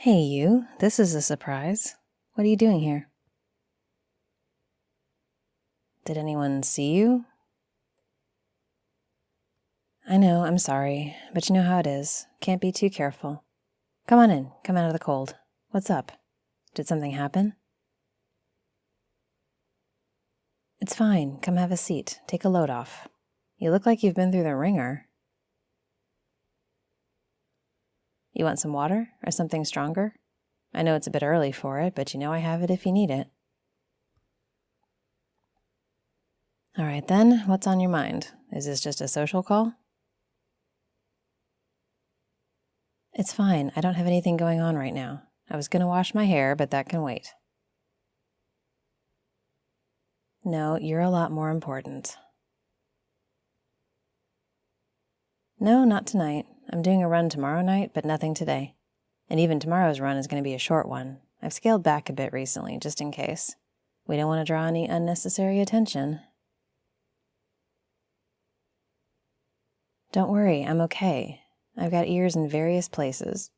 Hey you, this is a surprise. What are you doing here? Did anyone see you? I know, I'm sorry, but you know how it is. Can't be too careful. Come on in, come out of the cold. What's up? Did something happen? It's fine, come have a seat. Take a load off. You look like you've been through the ringer. You want some water or something stronger? I know it's a bit early for it, but you know I have it if you need it. All right then, what's on your mind? Is this just a social call? It's fine, I don't have anything going on right now. I was gonna wash my hair, but that can wait. No, you're a lot more important. No, not tonight. I'm doing a run tomorrow night, but nothing today. And even tomorrow's run is going to be a short one. I've scaled back a bit recently, just in case. We don't want to draw any unnecessary attention. Don't worry, I'm okay. I've got ears in various places.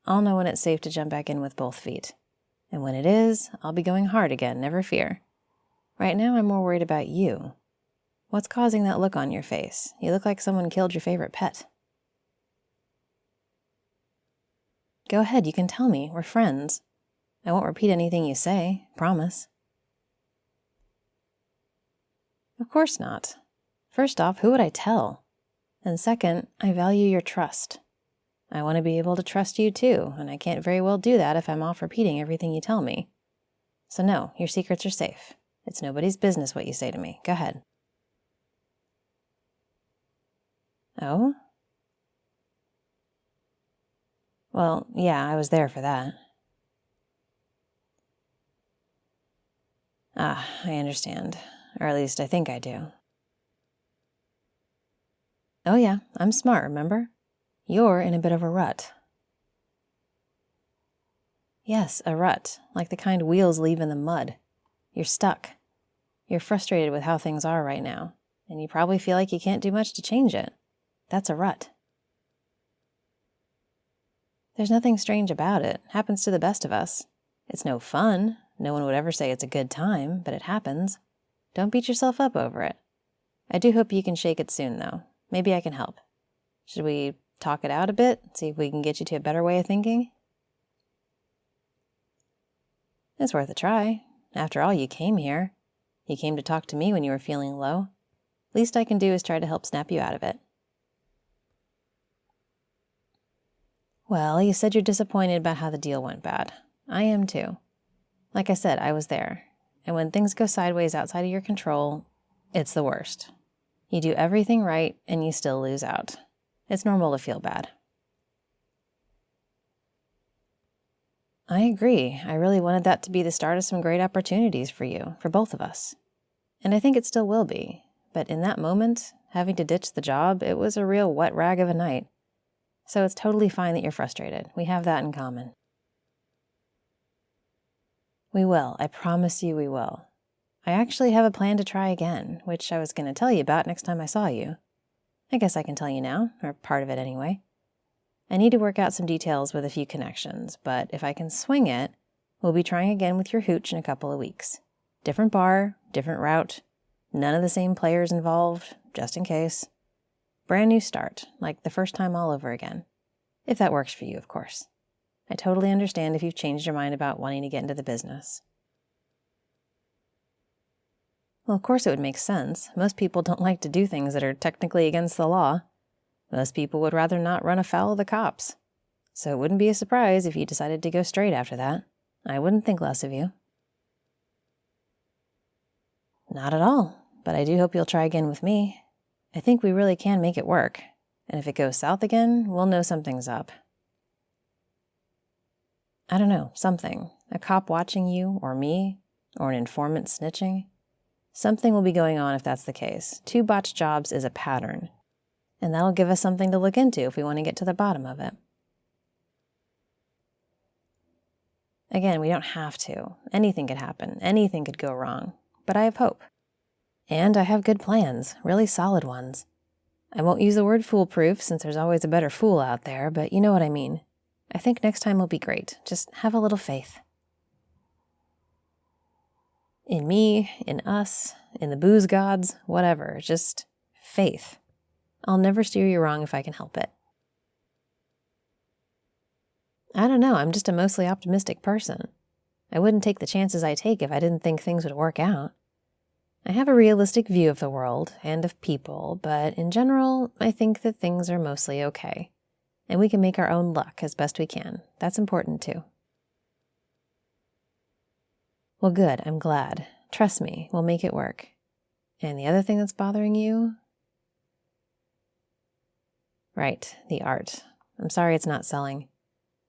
I'll know when it's safe to jump back in with both feet. And when it is, I'll be going hard again, never fear. Right now, I'm more worried about you. What's causing that look on your face? You look like someone killed your favorite pet. Go ahead, you can tell me. We're friends. I won't repeat anything you say, promise. Of course not. First off, who would I tell? And second, I value your trust. I want to be able to trust you too, and I can't very well do that if I'm off repeating everything you tell me. So no, your secrets are safe. It's nobody's business what you say to me. Go ahead. Oh? Well, yeah, I was there for that. Ah, I understand. Or at least I think I do. Oh yeah, I'm smart, remember? You're in a bit of a rut. Yes, a rut, like the kind wheels leave in the mud. You're stuck. You're frustrated with how things are right now, and you probably feel like you can't do much to change it. That's a rut. There's nothing strange about it. Happens to the best of us. It's no fun. No one would ever say it's a good time, but it happens. Don't beat yourself up over it. I do hope you can shake it soon, though. Maybe I can help. Should we talk it out a bit? See if we can get you to a better way of thinking? It's worth a try. After all, you came here. You came to talk to me when you were feeling low. Least I can do is try to help snap you out of it. Well, you said you're disappointed about how the deal went bad. I am too. Like I said, I was there. And when things go sideways outside of your control, it's the worst. You do everything right and you still lose out. It's normal to feel bad. I agree. I really wanted that to be the start of some great opportunities for you, for both of us. And I think it still will be. But in that moment, having to ditch the job, it was a real wet rag of a night. So it's totally fine that you're frustrated. We have that in common. We will. I promise you we will. I actually have a plan to try again, which I was going to tell you about next time I saw you. I guess I can tell you now, or part of it anyway. I need to work out some details with a few connections, but if I can swing it, we'll be trying again with your hooch in a couple of weeks. Different bar, different route, none of the same players involved, just in case. Brand new start, like the first time all over again. If that works for you, of course. I totally understand if you've changed your mind about wanting to get into the business. Well, of course it would make sense. Most people don't like to do things that are technically against the law. Most people would rather not run afoul of the cops. So it wouldn't be a surprise if you decided to go straight after that. I wouldn't think less of you. Not at all, but I do hope you'll try again with me. I think we really can make it work. And if it goes south again, we'll know something's up. I don't know, something. A cop watching you, or me, or an informant snitching. Something will be going on if that's the case. 2 botched jobs is a pattern. And that'll give us something to look into if we want to get to the bottom of it. Again, we don't have to. Anything could happen. Anything could go wrong. But I have hope. And I have good plans, really solid ones. I won't use the word foolproof since there's always a better fool out there, but you know what I mean. I think next time will be great. Just have a little faith. In me, in us, in the booze gods, whatever. Just faith. I'll never steer you wrong if I can help it. I don't know, I'm just a mostly optimistic person. I wouldn't take the chances I take if I didn't think things would work out. I have a realistic view of the world and of people, but in general, I think that things are mostly okay. And we can make our own luck as best we can. That's important too. Well, good, I'm glad. Trust me, we'll make it work. And the other thing that's bothering you? Right, the art. I'm sorry it's not selling.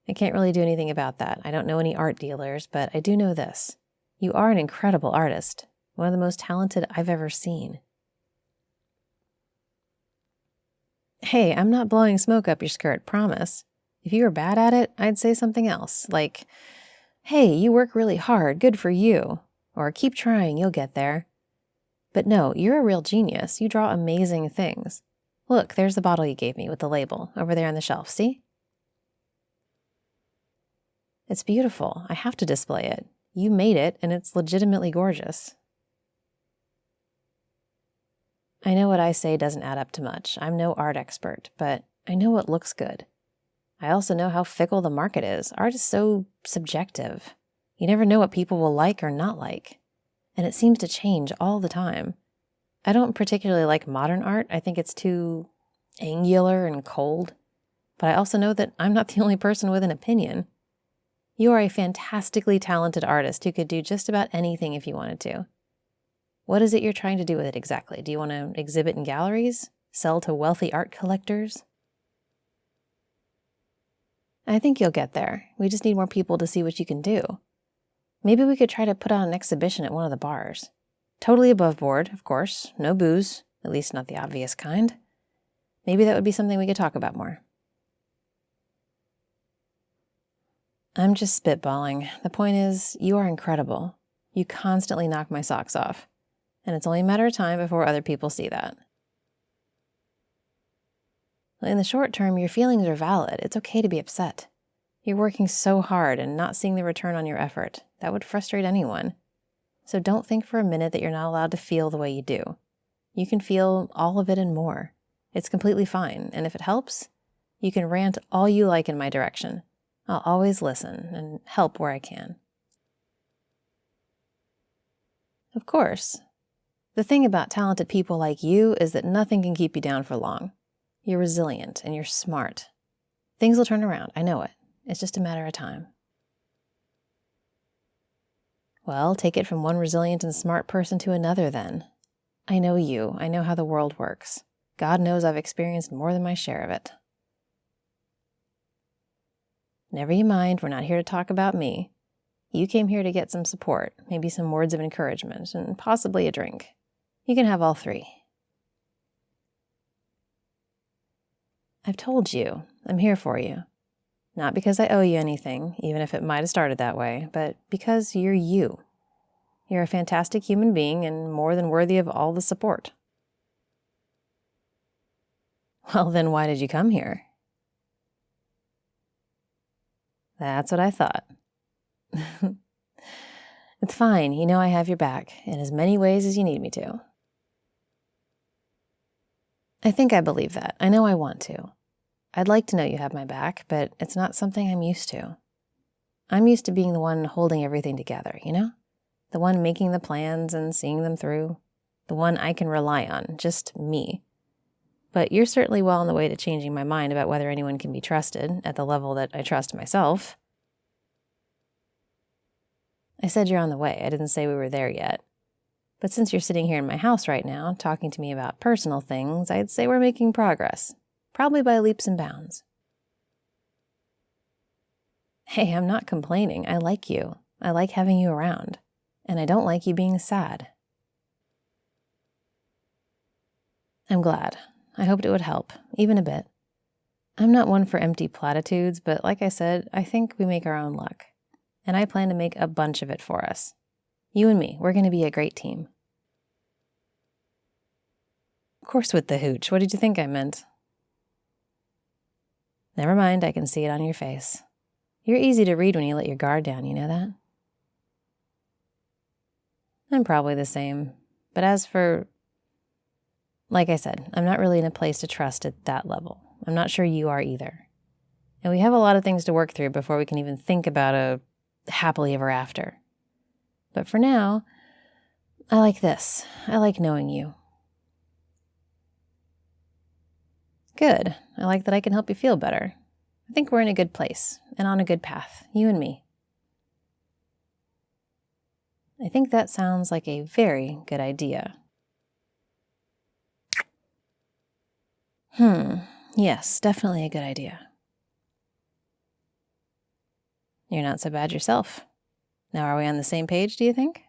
I can't really do anything about that. I don't know any art dealers, but I do know this. You are an incredible artist, one of the most talented I've ever seen. Hey, I'm not blowing smoke up your skirt, promise. If you were bad at it, I'd say something else, like, hey, you work really hard, good for you, or keep trying, you'll get there. But no, you're a real genius. You draw amazing things. Look, there's the bottle you gave me with the label, over there on the shelf, see? It's beautiful. I have to display it. You made it, and it's legitimately gorgeous. I know what I say doesn't add up to much. I'm no art expert, but I know what looks good. I also know how fickle the market is. Art is so subjective. You never know what people will like or not like. And it seems to change all the time. I don't particularly like modern art. I think it's too angular and cold. But I also know that I'm not the only person with an opinion. You are a fantastically talented artist who could do just about anything if you wanted to. What is it you're trying to do with it exactly? Do you want to exhibit in galleries? Sell to wealthy art collectors? I think you'll get there. We just need more people to see what you can do. Maybe we could try to put on an exhibition at one of the bars. Totally above board, of course. No booze, at least not the obvious kind. Maybe that would be something we could talk about more. I'm just spitballing. The point is, you are incredible. You constantly knock my socks off. And it's only a matter of time before other people see that. In the short term, your feelings are valid. It's okay to be upset. You're working so hard and not seeing the return on your effort. That would frustrate anyone. So don't think for a minute that you're not allowed to feel the way you do. You can feel all of it and more. It's completely fine. And if it helps, you can rant all you like in my direction. I'll always listen and help where I can. Of course. The thing about talented people like you is that nothing can keep you down for long. You're resilient and you're smart. Things will turn around, I know it. It's just a matter of time. Well, take it from one resilient and smart person to another then. I know you. I know how the world works. God knows I've experienced more than my share of it. Never you mind, we're not here to talk about me. You came here to get some support, maybe some words of encouragement, and possibly a drink. You can have all three. I've told you, I'm here for you. Not because I owe you anything, even if it might have started that way, but because you're you. You're a fantastic human being and more than worthy of all the support. Well, then why did you come here? That's what I thought. It's fine, you know I have your back, in as many ways as you need me to. I think I believe that. I know I want to. I'd like to know you have my back, but it's not something I'm used to. I'm used to being the one holding everything together, you know? The one making the plans and seeing them through. The one I can rely on, just me. But you're certainly well on the way to changing my mind about whether anyone can be trusted at the level that I trust myself. I said you're on the way. I didn't say we were there yet. But since you're sitting here in my house right now, talking to me about personal things, I'd say we're making progress. Probably by leaps and bounds. Hey, I'm not complaining. I like you. I like having you around. And I don't like you being sad. I'm glad. I hoped it would help, even a bit. I'm not one for empty platitudes, but like I said, I think we make our own luck. And I plan to make a bunch of it for us. You and me, we're going to be a great team. Of course with the hooch. What did you think I meant? Never mind, I can see it on your face. You're easy to read when you let your guard down, you know that? I'm probably the same. But as for, like I said, I'm not really in a place to trust at that level. I'm not sure you are either. And we have a lot of things to work through before we can even think about a happily ever after. But for now, I like this. I like knowing you. Good. I like that I can help you feel better. I think we're in a good place and on a good path, you and me. I think that sounds like a very good idea. Yes, definitely a good idea. You're not so bad yourself. Now, are we on the same page, do you think?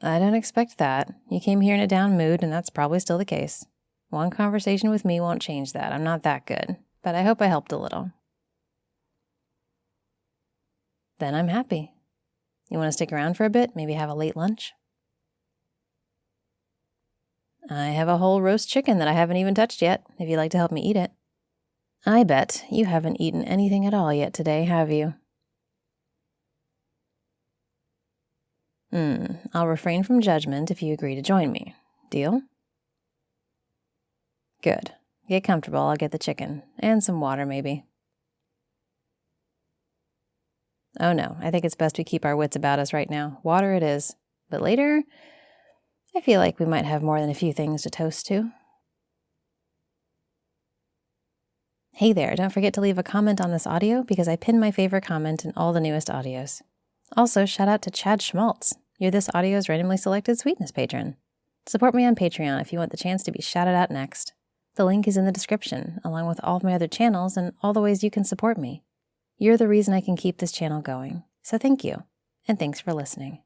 I don't expect that. You came here in a down mood, and that's probably still the case. One conversation with me won't change that. I'm not that good, but I hope I helped a little. Then I'm happy. You want to stick around for a bit? Maybe have a late lunch? I have a whole roast chicken that I haven't even touched yet, if you'd like to help me eat it. I bet you haven't eaten anything at all yet today, have you? I'll refrain from judgment if you agree to join me. Deal? Good. Get comfortable, I'll get the chicken. And some water, maybe. Oh no, I think it's best we keep our wits about us right now. Water it is. But later, I feel like we might have more than a few things to toast to. Hey there, don't forget to leave a comment on this audio because I pinned my favorite comment in all the newest audios. Also, shout out to Chad Schmaltz. You're this audio's randomly selected sweetness patron. Support me on Patreon if you want the chance to be shouted out next. The link is in the description, along with all of my other channels and all the ways you can support me. You're the reason I can keep this channel going, so thank you, and thanks for listening.